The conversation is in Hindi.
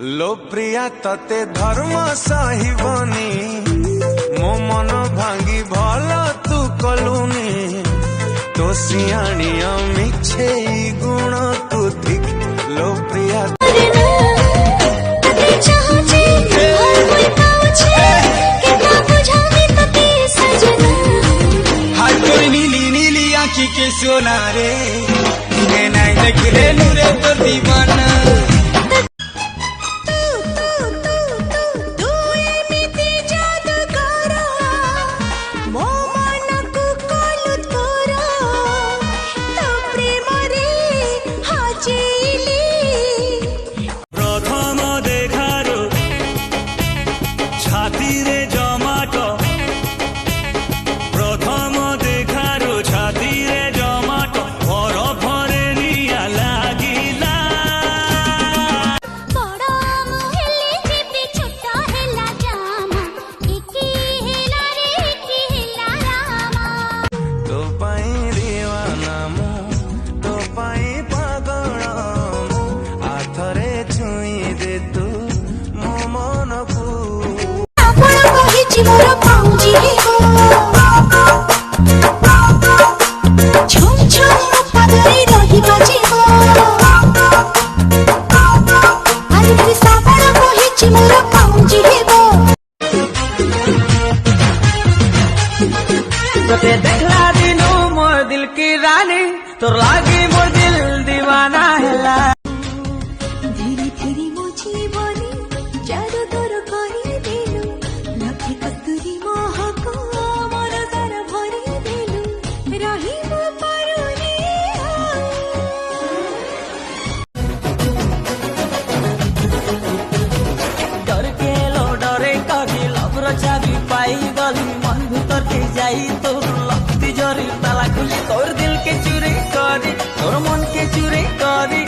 लो प्रिया तते धर्म सहिबनी मो मन भांगी भल तू कलुनी तो सियाणिया मिछे गुण तू दिख लो प्रिया नीली नीली आँखी के सोना रे नहीं देखले नूरे तो दीवाना मोरा पाऊजी छम छम पादरी रही बाजी हो अरे तेरी साबण कहिची मोरा पाऊजी हो तोते देखला दिनो मोर दिल की रानी तोर लागी मोर दिल दीवाना हैला धीरे धीरे मो जीवनी जादू तोर करी देलु लखे कस्तूरी महको मोर सर भरी देलु रहिबो पारुनी डर के लो डरे कभी लबर चाबी पाई गली मन भीतर के जाई तोर लक्ति जरी ताला खुली तोर दिल के चुरी करी तोर मन के चुरी करी